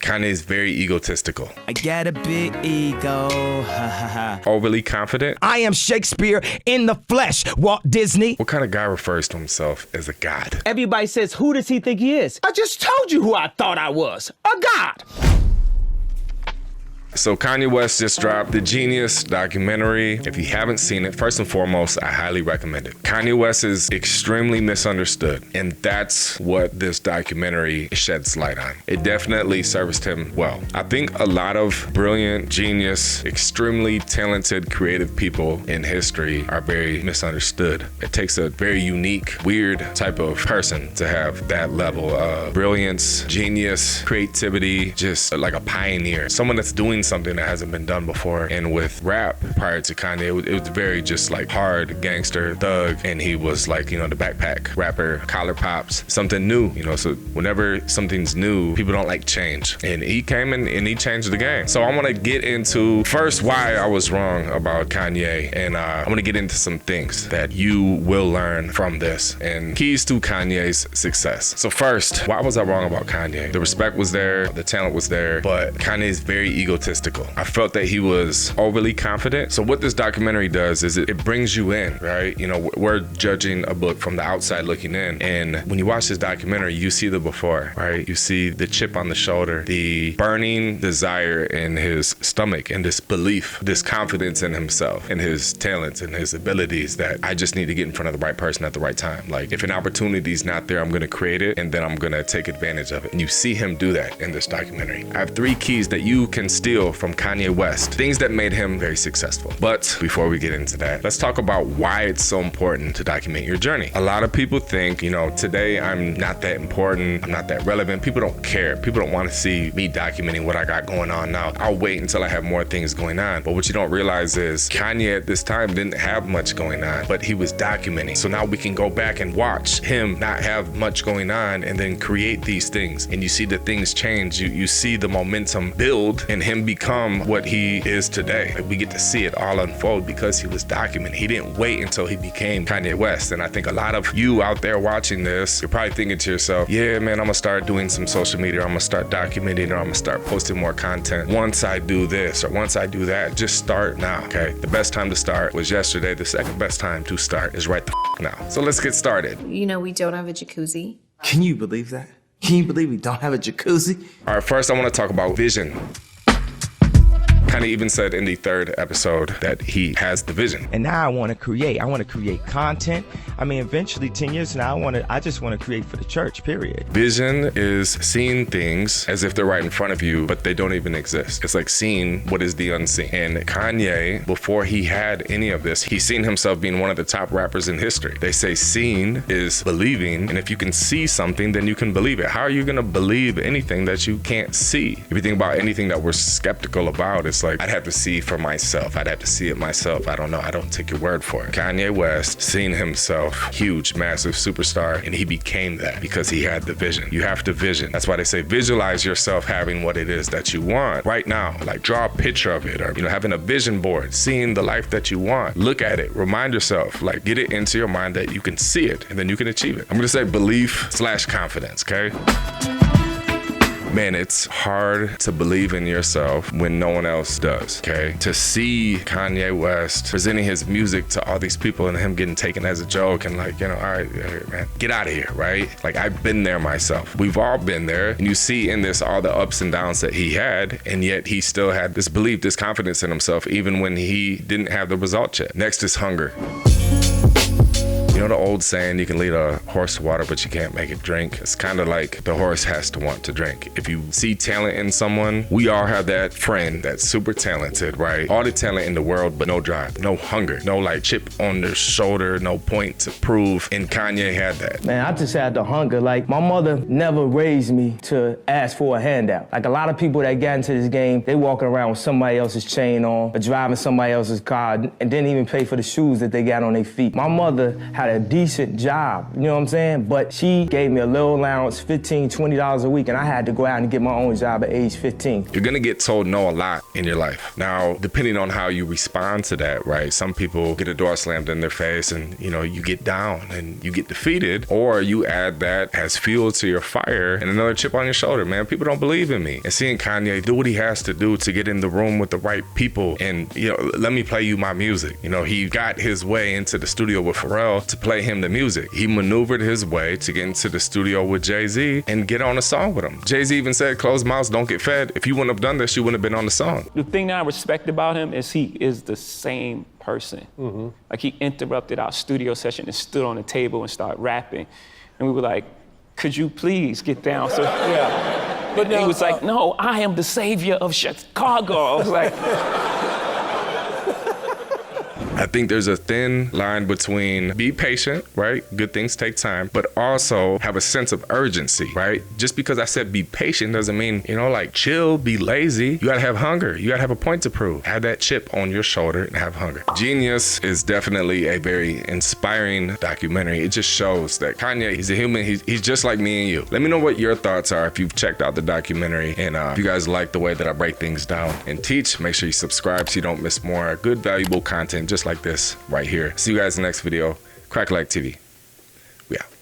Kanye's very egotistical. I got a big ego, ha ha ha. Overly confident. I am Shakespeare in the flesh, Walt Disney. What kind of guy refers to himself as a god? Everybody says, who does he think he is? I just told you who I thought I was, a god. So Kanye West just dropped the Jeen-Yuhs documentary. If you haven't seen it, first and foremost, I highly recommend it. Kanye West is extremely misunderstood, and that's what this documentary sheds light on. It definitely serviced him well. I think a lot of brilliant, genius, extremely talented, creative people in history are very misunderstood. It takes a very unique, weird type of person to have that level of brilliance, genius, creativity, just like a pioneer, someone that's doing something that hasn't been done before. And with rap prior to Kanye, it was very just like hard gangster thug, and he was like, you know, the backpack rapper, collar pops, something new, you know. So whenever something's new, people don't like change, and he came in and he changed the game. So I want to get into first why I was wrong about Kanye, and I want to get into some things that you will learn from this and keys to Kanye's success. So first, why was I wrong about Kanye? The respect was there, the talent was there, but Kanye is very egotistical. I felt that he was overly confident. So what this documentary does is it brings you in, right? You know, we're judging a book from the outside looking in. And when you watch this documentary, you see the before, right? You see the chip on the shoulder, the burning desire in his stomach, and this belief, this confidence in himself and his talents and his abilities that I just need to get in front of the right person at the right time. Like, if an opportunity is not there, I'm going to create it, and then I'm going to take advantage of it. And you see him do that in this documentary. I have 3 keys that you can steal from Kanye West, things that made him very successful. But before we get into that, let's talk about why it's so important to document your journey. A lot of people think, you know, today I'm not that important, I'm not that relevant, people don't care, people don't want to see me documenting what I got going on now. I'll wait until I have more things going on. But what you don't realize is Kanye at this time didn't have much going on, but he was documenting. So now we can go back and watch him not have much going on and then create these things. And you see the things change, you see the momentum build and him become what he is today. Like, we get to see it all unfold because he was documenting. He didn't wait until he became Kanye West. And I think a lot of you out there watching this, you're probably thinking to yourself, yeah, man, I'm gonna start doing some social media, I'm gonna start documenting, or I'm gonna start posting more content. Once I do this or once I do that, just start now, okay? The best time to start was yesterday. The second best time to start is right the now. So let's get started. You know, we don't have a jacuzzi. Can you believe that? Can you believe we don't have a jacuzzi? All right, first I want to talk about vision. Kanye even said in the 3rd episode that he has the vision. And now I want to create. I want to create content. I mean, eventually 10 years from now, I just want to create for the church, period. Vision is seeing things as if they're right in front of you, but they don't even exist. It's like seeing what is the unseen. And Kanye, before he had any of this, he's seen himself being one of the top rappers in history. They say seeing is believing, and if you can see something, then you can believe it. How are you going to believe anything that you can't see? If you think about anything that we're skeptical about, it's like, I'd have to see for myself. I'd have to see it myself. I don't know. I don't take your word for it. Kanye West, seeing himself, huge, massive superstar, and he became that because he had the vision. You have to vision. That's why they say visualize yourself having what it is that you want right now. Like, draw a picture of it, or, you know, having a vision board, seeing the life that you want. Look at it. Remind yourself, like, get it into your mind that you can see it, and then you can achieve it. I'm gonna say belief/confidence, okay? Man, it's hard to believe in yourself when no one else does, okay? To see Kanye West presenting his music to all these people and him getting taken as a joke and like, you know, all right, man, get out of here, right? Like, I've been there myself. We've all been there. And you see in this all the ups and downs that he had, and yet he still had this belief, this confidence in himself, even when he didn't have the result yet. Next is hunger. You know the old saying, you can lead a horse to water, but you can't make it drink? It's kind of like the horse has to want to drink. If you see talent in someone, we all have that friend that's super talented, right? All the talent in the world, but no drive, no hunger, no like chip on their shoulder, no point to prove. And Kanye had that. Man, I just had the hunger. Like, my mother never raised me to ask for a handout. Like, a lot of people that got into this game, they walking around with somebody else's chain on or driving somebody else's car and didn't even pay for the shoes that they got on their feet. My mother had got a decent job, you know what I'm saying? But she gave me a little allowance, $15, $20 a week, and I had to go out and get my own job at age 15. You're gonna get told no a lot in your life. Now, depending on how you respond to that, right? Some people get a door slammed in their face and, you know, you get down and you get defeated, or you add that as fuel to your fire and another chip on your shoulder, man. People don't believe in me. And seeing Kanye do what he has to do to get in the room with the right people and, you know, let me play you my music. You know, he got his way into the studio with Pharrell to play him the music. He maneuvered his way to get into the studio with Jay-Z and get on a song with him. Jay-Z even said, closed mouths don't get fed. If you wouldn't have done this, you wouldn't have been on the song. The thing that I respect about him is he is the same person. Like, he interrupted our studio session and stood on the table and started rapping. And we were like, could you please get down? So but he was like, no, I am the savior of Chicago. I was like, I think there's a thin line between be patient, right? Good things take time, but also have a sense of urgency, right? Just because I said be patient doesn't mean, you know, like chill, be lazy. You gotta have hunger. You gotta have a point to prove. Have that chip on your shoulder and have hunger. Jeen-Yuhs is definitely a very inspiring documentary. It just shows that Kanye, he's a human. He's just like me and you. Let me know what your thoughts are if you've checked out the documentary, and if you guys like the way that I break things down and teach, make sure you subscribe so you don't miss more good, valuable content just like this right here. See you guys in the next video. Cracka TV. We out.